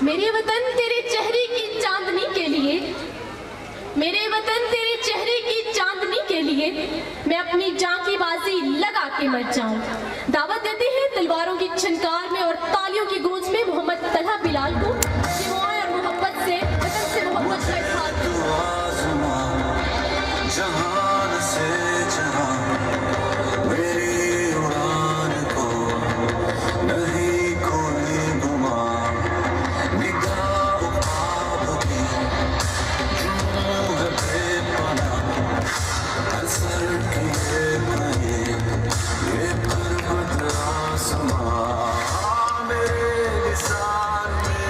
میرے وطن تیرے چہرے کی چاندنی کے لیے، میرے وطن تیرے چہرے کی چاندنی کے لیے میں اپنی جان کی بازی لگا کے مر جاؤں۔ دعوت دیتے ہیں تلواروں کی چھنکار میں اور تالیوں کی گونج میں محمد طلحہ بلال کو کہ وہ آئے اور محبت سے وطن سے محبت کا اظہار کریں۔ جہان سے جہاں میری اڑان کو نہیں کوئی گمان، نگاہ خواب کی جنوں ہے بے پناہ، اثر کیے کہیں یہ پربت آسمان، میرے لسان میں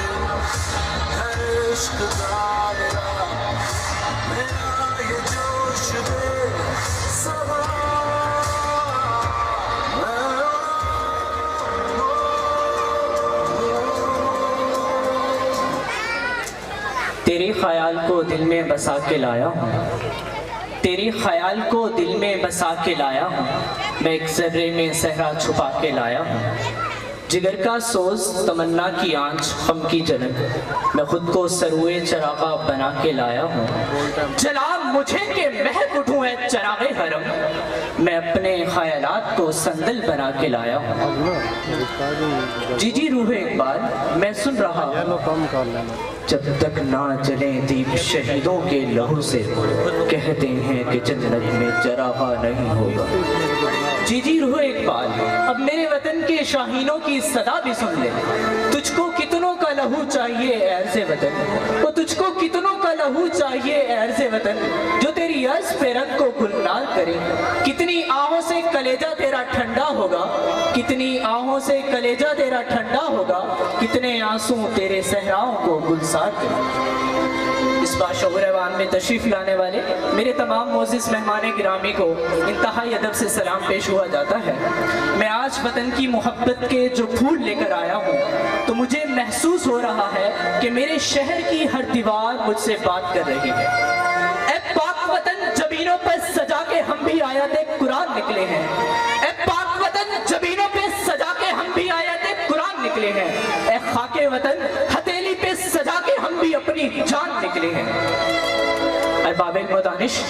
ہے عشق دائرہ، میرا یہ جوش بے سوا، تیرے خیال کو دل میں بسا کے لایا ہوں، تیرے خیال کو دل میں بسا کے لایا ہوں، میں ایک ذرے میں صحرا چھپا کے لایا ہوں، جگر کا سوز تمنا کی آنچ غم کی جنت، میں خود کو سروئے چراغا بنا کے لایا ہوں، جلا مجھے کہ مہک اٹھوں اے چراغ حرم، میں اپنے خیالات کو سندل بنا کے لایا ہوں۔ جی جی روح اقبال، میں سن رہا ہوں، جب تک نہ جلیں دیپ شہیدوں کے لہو سے، کہتے ہیں کہ جنت میں چراغا نہیں ہوگا۔ جی جی روح اقبال، اب میرے وطن کے شاہینوں کی صدا بھی سن لے، تجھ کو کتنوں کا لہو چاہیے اے عرض وطن، وہ تجھ کو کتنوں کا لہو چاہیے اے عرض وطن، جو تیری عرض پہ رنگ کو گلنار کرے، کتنی آہوں سے کلیجہ تیرا ٹھنڈا ہوگا، کتنی آہوں سے کلیجہ تیرا ٹھنڈا ہوگا، کتنے آنسوں تیرے صحراؤں کو گلزار کرے۔ اس باشعور ایوان میں تشریف لانے والے میرے تمام معزز مہمان گرامی کو انتہائی ادب سے سلام پیش ہوا جاتا ہے۔ میں آج وطن کی محبت کے جو پھول لے کر آیا ہوں تو مجھے محسوس ہو رہا ہے کہ میرے شہر کی ہر دیوار مجھ سے بات کر رہی ہے۔ اے پاک وطن، جبینوں پر سجا کے ہم بھی آیات قرآن نکلے ہیں، اے پاک وطن، جبینوں پہ سجا کے ہم بھی آیات قرآن نکلے ہیں، اے خاک وطن، ہتھیلی پہ سجا کے ہم بھی اپنی جان نکلے ہیں۔ ارباب المدانش،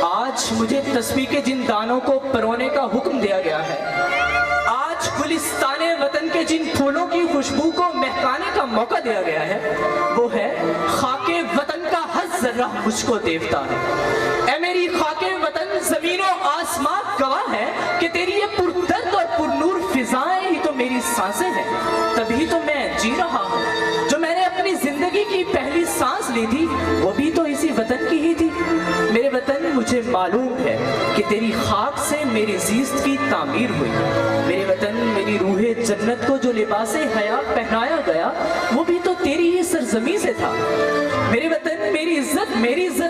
آج مجھے تسبیح کے جن دانوں کو پرونے کا حکم دیا گیا ہے، آج گلستان وطن کے جن پھولوں کی خوشبو کو مہکانے کا موقع دیا گیا ہے، وہ ہے خاک وطن کا ہر ذرہ مجھ کو دیوتا ہے۔ اے میری خاک وطن، زمین و آسمان گواہ ہے کہ تیری یہ پردرد اور پرنور فضائیں ہی تو میری سانسیں ہیں، تبھی تو میں جی رہا ہوں۔ جو میں نے اپنی زندگی کی پہلی سانس لی تھی وہ بھی تو اسی وطن کی ہی تھی۔ میرے وطن، مجھے معلوم ہے کہ تیری خاک سے میری زیست کی تعمیر ہوئی۔ میرے وطن، میری روح جنت کو جو لباس حیا پہنایا گیا وہ بھی تو تیری ہی سرزمین سے تھا۔ میرے وطن، میری عزت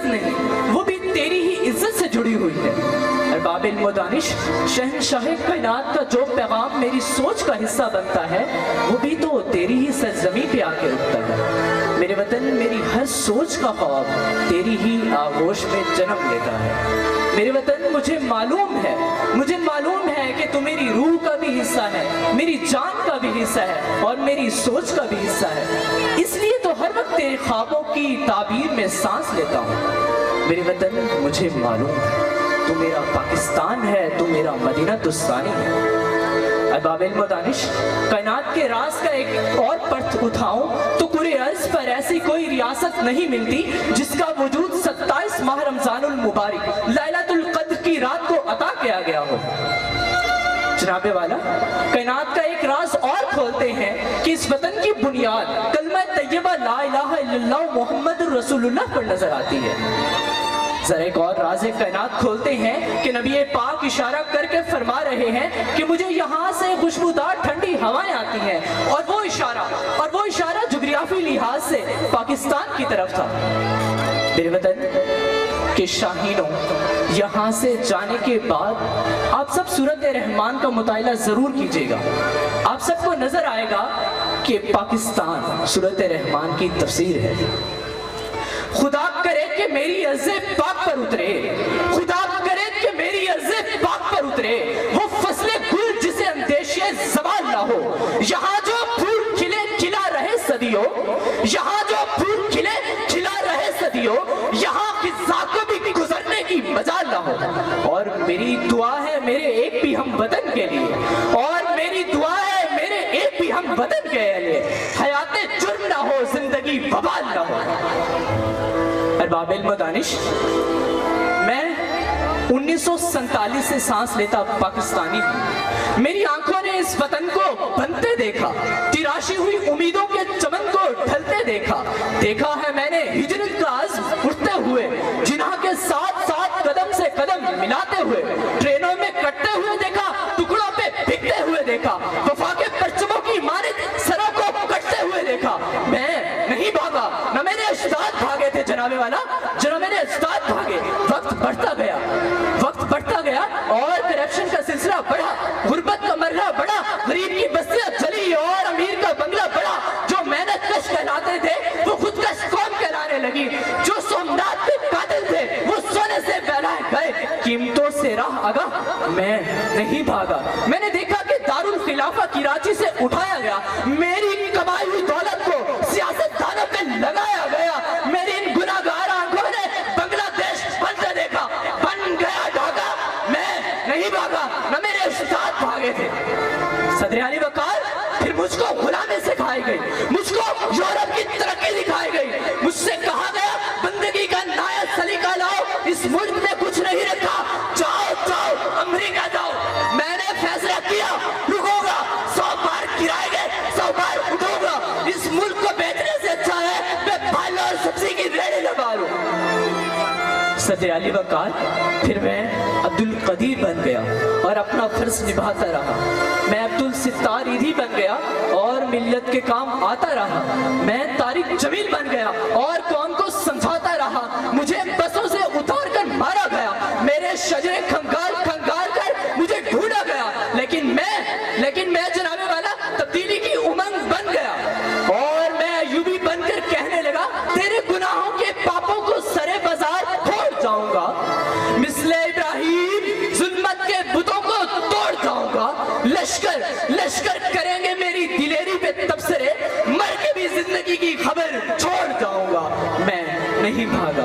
نہیں، وہ بھی تیری ہی عزت سے جڑی ہوئی ہے۔ ارباب المدانش، شہنشاہ کائنات کا جو پیغام میری سوچ کا حصہ بنتا ہے وہ بھی تو تیری ہی سرزمین پہ آ کے رکتا ہے۔ میرے وطن، میری ہر سوچ کا خواب تیری ہی آغوش میں جنم لیتا ہے۔ میرے وطن، مجھے معلوم ہے کہ تو میری روح کا بھی حصہ ہے، میری جان کا بھی حصہ ہے اور میری سوچ کا بھی حصہ ہے، اس لیے تو ہر وقت تیرے خوابوں کی تعبیر میں سانس لیتا ہوں۔ میرے وطن، مجھے معلوم ہے تو میرا پاکستان ہے، تو میرا مدینہ الثانی ہے۔ ارباب المدانش، کائنات کے راز کا ایک اور پرت اٹھاؤں تو کرے ارض پر ایسی کوئی ریاست نہیں ملتی جس کا وجود 27 ماہ رمضان المبارک لیلۃ القدر کی رات کو عطا کیا گیا ہو۔ جناب والا، کائنات کا ایک راز اور کھولتے ہیں کہ اس وطن کی بنیاد کلمہ طیبہ لا الہ الا اللہ محمد رسول اللہ پر نظر آتی ہے۔ ذرا ایک اور راز کائنات کھولتے ہیں کہ نبی پاک اشارہ کر کے فرما رہے ہیں کہ مجھے یہاں سے خوشبودار ٹھنڈی ہوائیں آتی ہیں، اور وہ اشارہ جغرافی لحاظ سے پاکستان کی طرف تھا۔ میرے وطن کے شاہینوں، یہاں سے جانے کے بعد آپ سب سورت رحمان کا مطالعہ ضرور کیجیے گا۔ آپ سب کو نظر آئے گا کہ پاکستان سورت رحمان کی تفسیر ہے۔ خدا کرے کہ میری عرض پاک پر اترے، خدا کرے کہ میری عرض پاک پر اترے وہ فصل گل جسے اندیشے زوال نہ ہو، یہاں جو پھول کھلے کھلا رہے صدیوں، یہاں جو پھول کھلے کھلا رہے صدیوں، یہاں خزاں کو بھی گزرنے کی مجال نہ ہو۔ اور میری دعا ہے میرے ایک بھی ہم وطن کے لیے، اور میری دعا ہے میرے ایک بھی ہم وطن کے لیے، حیات جرم نہ ہو، زندگی وبال نہ ہو۔ ارباب علم و دانش، میں 1947 سے سانس لیتا پاکستانی ہوں۔ میری آنکھوں نے اس وطن کو بنتے دیکھا، تراشی ہوئی امیدوں کے چمن کو ڈھلتے دیکھا۔ دیکھا ہے میں نے ہجرت کا عزم اٹھتے ہوئے، جنہاں کے ساتھ ساتھ قدم سے قدم ملاتے ہوئے، ٹرینوں میں کٹتے ہوئے دیکھا، ٹکڑوں پہ بکتے ہوئے دیکھا، وفا کے پرچموں کی مانند سروں کو کٹتے ہوئے دیکھا۔ میں نہیں بھاگا، نہ میرے استاد بھاگے تھے جناب والا، جناب میرے استاد بھاگے۔ وقت بڑھتا گیا، وقت بڑھتا گیا اور کرپشن کا سلسلہ بڑھا، غربت کا مرحلہ بڑھا، غریب کی بستیاں چلی اور امیر کا بنگلہ بڑھا۔ جو محنت کش کہلاتے تھے وہ خود کش قوم کہلانے لگی، جو سومنات کے قاتل تھے وہ سونے سے بہلائے گئے۔ قیمتوں سے راہ آگاہ میں نہیں بھاگا، میں نے دیکھا کہ دارالخلافہ کراچی سے اٹھایا گیا، میری کمائی ہوئی دولت کو سیاست دانوں پہ لگایا گیا۔ میری ان گناہگار آنکھوں نے بنگلہ دیش بنتے دیکھا، بن گیا ڈھاکہ۔ میں نہیں بھاگا، نہ میرے استاد بھاگے تھے۔ صدر علی وقار پھر مجھ کو غلامی سکھائی گئی، مجھ کو یورپ کی ترقی دکھائی گئی، مجھ سے کہا گیا بندگی کا نیا سلیقہ لاؤ، اس ملک میں کچھ نہیں رکھا، جاؤ جاؤ امریکہ جاؤ۔ میں نے فیصلہ کیا، رکوں گا، 100 بار گرائے گئے 100 بار اٹھوں گا۔ اس ملک کو بیچنے سے اچھا ہے میں پھل اور سبزی کی ریڑھی لگا لوں۔ صدر علی وقار پھر میں عبدالقدیر بن گیا اور اپنا فرض نبھاتا رہا۔ میں عبدالستار عیدی بن گیا اور ملت کے کام آتا رہا۔ میں طارق جمیل بن گیا اور قوم کو سمجھاتا رہا۔ مجھے بسوں سے اتار کر مارا گیا، میرے شجرے کھنگار کھنگار کر مجھے ڈھونڈا گیا، لیکن میں جناب والا تبدیلی کی امنگ بن گیا اور میں یوں بھی بن کر کہنے لگا تیرے گناہوں کے پاپوں کو سرے بازار پھوڑ جاؤں گا، مثل ابراہیم ظلمت کے بتوں کو توڑ جاؤں گا۔ لشکر لشکر کریں گے میری دلیری پہ تبصرے، مر کے بھی زندگی کی خبر چھوڑ جاؤں گا۔ میں نہیں بھاگا۔